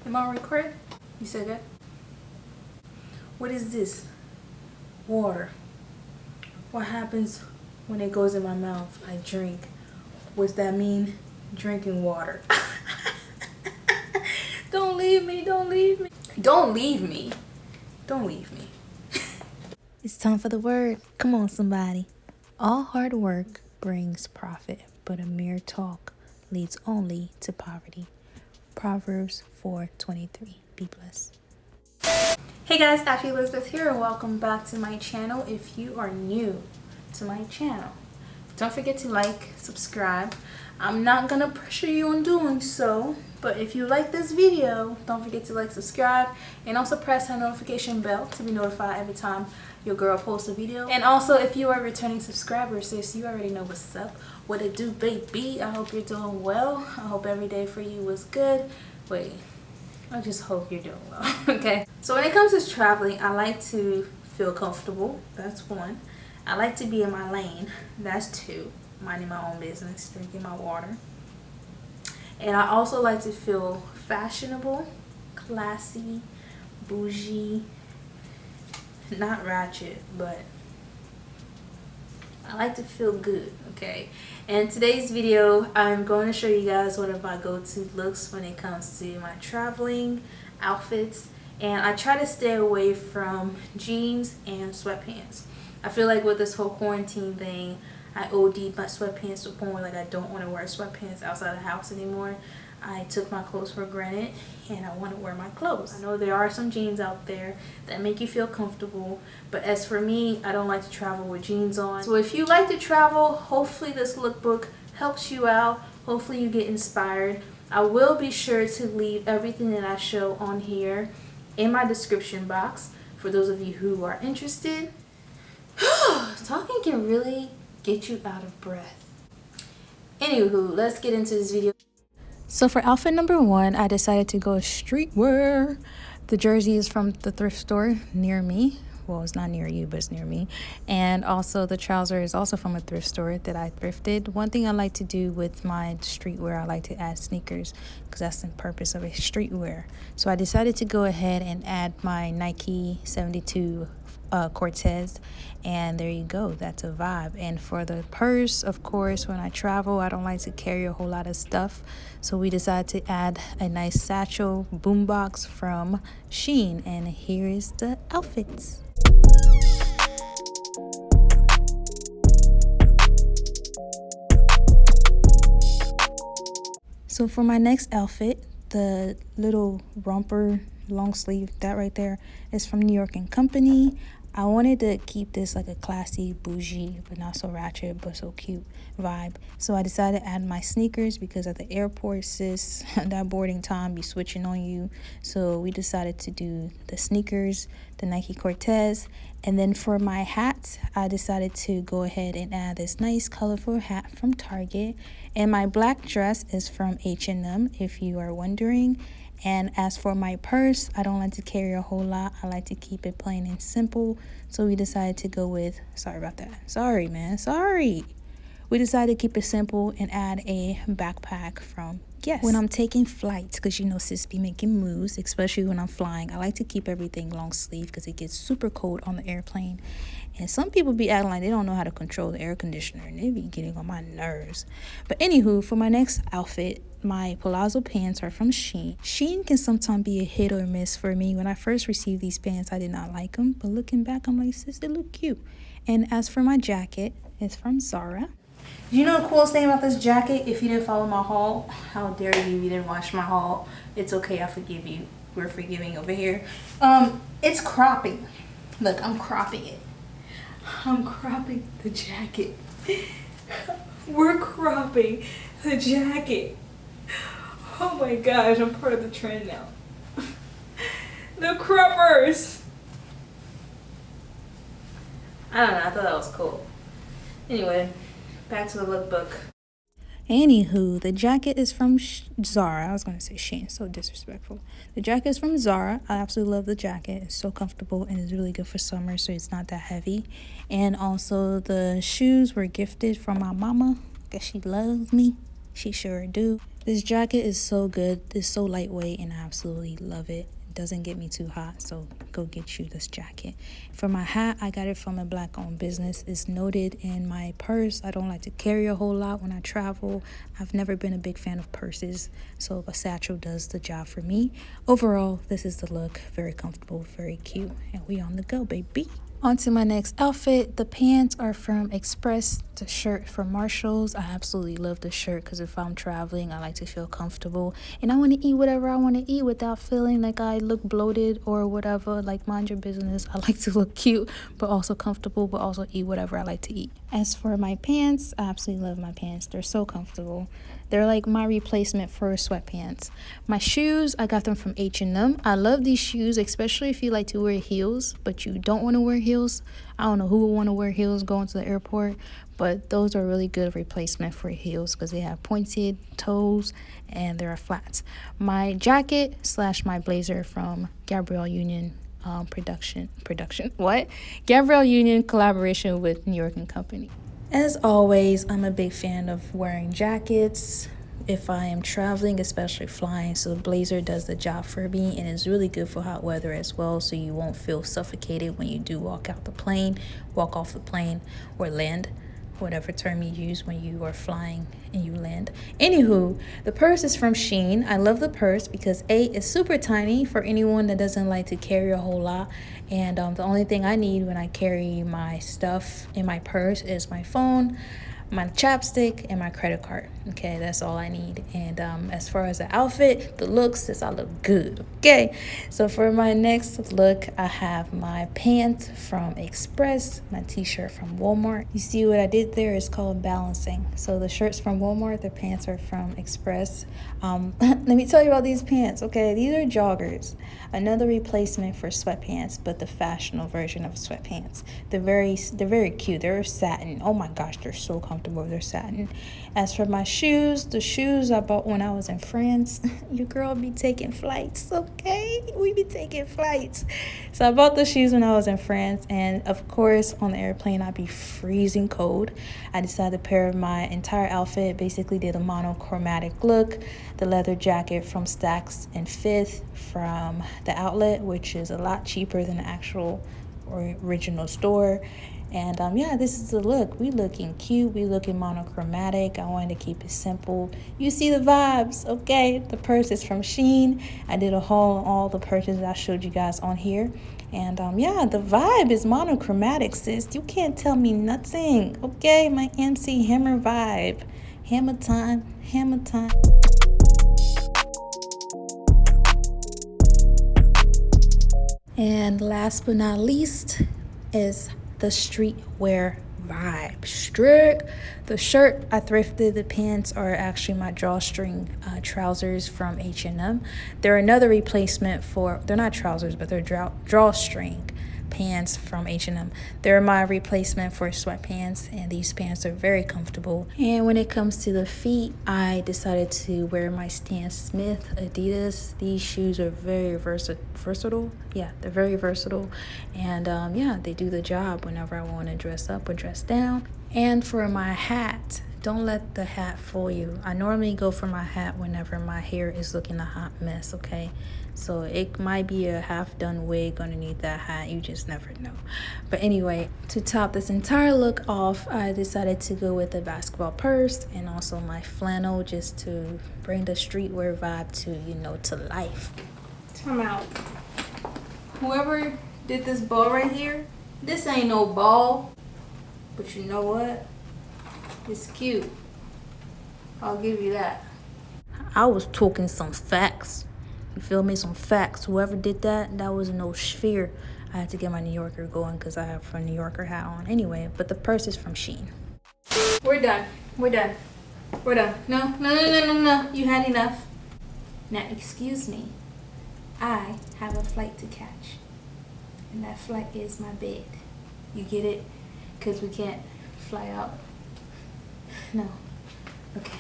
Am I recording? You said that? What is this? Water. What happens when it goes in my mouth? I drink. What's that mean? Drinking water. Don't leave me. Don't leave me. Don't leave me. Don't leave me. It's time for the word. Come on, somebody. All hard work brings profit, but a mere talk leads only to poverty. Proverbs 4:23. Be blessed. Hey guys, Ashley Elizabeth here, and welcome back to my channel. If you are new to my channel, don't forget to like, subscribe. I'm not gonna pressure you on doing so, but if you like this video, don't forget to like, subscribe, and also press that notification bell to be notified every time your girl posts a video. And also, if you are a returning subscriber, sis, you already know what's up. What it do, baby? I hope you're doing well. I hope every day for you was good. Wait, I just hope you're doing well. Okay, so when it comes to traveling, I like to feel comfortable. That's one. I like to be in my lane. That's two. Minding my own business, drinking my water. And I also like to feel fashionable, classy, bougie, not ratchet, but I like to feel good, okay? In today's video, I'm going to show you guys one of my go-to looks when it comes to my traveling outfits. And I try to stay away from jeans and sweatpants. I feel like with this whole quarantine thing, I OD'd my sweatpants to the point where like I don't want to wear sweatpants outside the house anymore. I took my clothes for granted and I want to wear my clothes. I know there are some jeans out there that make you feel comfortable, but as for me, I don't like to travel with jeans on. So if you like to travel, hopefully this lookbook helps you out. Hopefully you get inspired. I will be sure to leave everything that I show on here in my description box for those of you who are interested. Talking can really get you out of breath. Anywho, let's get into this video. So for outfit number one, I decided to go streetwear. The jersey is from the thrift store near me. Well, it's not near you, but it's near me. And also the trouser is also from a thrift store that I thrifted. One thing I like to do with my streetwear, I like to add sneakers because that's the purpose of a streetwear. So I decided to go ahead and add my Nike 72 Cortez, and there you go, that's a vibe. And for the purse, of course, when I travel, I don't like to carry a whole lot of stuff, so we decided to add a nice satchel boombox from Shein, and here is the outfits. So for my next outfit, the little romper long sleeve, that right there is from New York & Company. I wanted to keep this like a classy, bougie, but not so ratchet, but so cute vibe. So I decided to add my sneakers because at the airport, sis, that boarding time be switching on you. So we decided to do the sneakers, the Nike Cortez. And then for my hat, I decided to go ahead and add this nice colorful hat from Target. And my black dress is from H&M, if you are wondering. And as for my purse, I don't like to carry a whole lot. I like to keep it plain and simple. So we decided to go with, sorry about that. Sorry, man. Sorry. We decided to keep it simple and add a backpack from Yes. When I'm taking flights, because you know sis be making moves, especially when I'm flying, I like to keep everything long sleeve because it gets super cold on the airplane. And some people be acting like they don't know how to control the air conditioner, and they be getting on my nerves. But anywho, for my next outfit, my Palazzo pants are from Shein. Shein can sometimes be a hit or miss for me. When I first received these pants, I did not like them. But looking back, I'm like, sis, they look cute. And as for my jacket, it's from Zara. You know the coolest thing about this jacket? If you didn't follow my haul, how dare you didn't watch my haul. It's okay, I forgive you. We're forgiving over here. It's cropping. Look, I'm cropping it. I'm cropping the jacket. We're cropping the jacket. Oh my gosh, I'm part of the trend now. The croppers. I don't know, I thought that was cool. Anyway, back to the lookbook. Anywho, the jacket is from Zara. I was going to say Shein, so disrespectful. The jacket is from Zara. I absolutely love the jacket. It's so comfortable and it's really good for summer, so it's not that heavy. And also the shoes were gifted from my mama because she loves me. She sure do. This jacket is so good. It's so lightweight and I absolutely love it. It doesn't get me too hot, so go get you this jacket. For my hat, I got it from a black owned business. It's Notyd in my purse. I don't like to carry a whole lot when I travel. I've never been a big fan of purses, so a satchel does the job for me. Overall, this is the look. Very comfortable, very cute, and we on the go, baby. On to my next outfit. The pants are from Express, the shirt from Marshalls. I absolutely love the shirt because if I'm traveling, I like to feel comfortable. And I want to eat whatever I want to eat without feeling like I look bloated or whatever. Like, mind your business. I like to look cute, but also comfortable, but also eat whatever I like to eat. As for my pants, I absolutely love my pants. They're so comfortable. They're like my replacement for sweatpants. My shoes, I got them from H&M. I love these shoes, especially if you like to wear heels, but you don't want to wear heels. I don't know who would want to wear heels going to the airport, but those are really good replacement for heels because they have pointed toes and they're flats. My jacket / my blazer from Gabrielle Union Gabrielle Union collaboration with New York & Company. As always, I'm a big fan of wearing jackets if I am traveling, especially flying. So the blazer does the job for me and is really good for hot weather as well, so you won't feel suffocated when you do walk off the plane, or land, whatever term you use when you are flying and you land. Anywho, the purse is from Shein. I love the purse because A, it's super tiny for anyone that doesn't like to carry a whole lot. And the only thing I need when I carry my stuff in my purse is my phone, my chapstick, and my credit card. Okay, that's all I need. And as far as the outfit, the looks, is I look good. Okay, so for my next look, I have my pants from Express, my t-shirt from Walmart. You see what I did there is called balancing. So the shirt's from Walmart, the pants are from Express. Let me tell you about these pants. Okay, these are joggers, another replacement for sweatpants, but the fashionable version of sweatpants. They're very cute. They're satin. Oh my gosh, they're so comfortable. They're satin. As for my shoes, the shoes I bought when I was in France. Your girl be taking flights, okay? We be taking flights. So I bought the shoes when I was in France, and of course on the airplane I'd be freezing cold. I decided to pair my entire outfit, basically did a monochromatic look. The leather jacket from Stacks and Fifth from the outlet, which is a lot cheaper than the actual or original store. And yeah, this is the look. We looking cute, we looking monochromatic. I wanted to keep it simple. You see the vibes, okay? The purse is from Shein. I did a haul on all the purchases I showed you guys on here. And yeah, the vibe is monochromatic, sis. You can't tell me nothing, okay? My MC Hammer vibe. Hammer time, hammer time. And last but not least is the streetwear vibe. Strict. The shirt I thrifted. The pants are actually my drawstring trousers from H&M. They're another replacement for, they're not trousers, but they're drawstring pants from H&M. They're my replacement for sweatpants, and these pants are very comfortable. And when it comes to the feet, I decided to wear my Stan Smith Adidas. These shoes are very versatile. Yeah, they're very versatile, and yeah, they do the job whenever I want to dress up or dress down. And for my hat, don't let the hat fool you. I normally go for my hat whenever my hair is looking a hot mess, okay? So it might be a half-done wig underneath that hat. You just never know. But anyway, to top this entire look off, I decided to go with a basketball purse and also my flannel, just to bring the streetwear vibe to life. Time out. Whoever did this ball right here, this ain't no ball. But you know what? It's cute. I'll give you that. I was talking some facts. You feel me? Some facts. Whoever did that, that was no sphere. I had to get my New Yorker going because I have a New Yorker hat on. Anyway, but the purse is from Shein. We're done. We're done. We're done. No. You had enough. Now, excuse me. I have a flight to catch. And that flight is my bed. You get it? Because we can't fly out. No. Okay.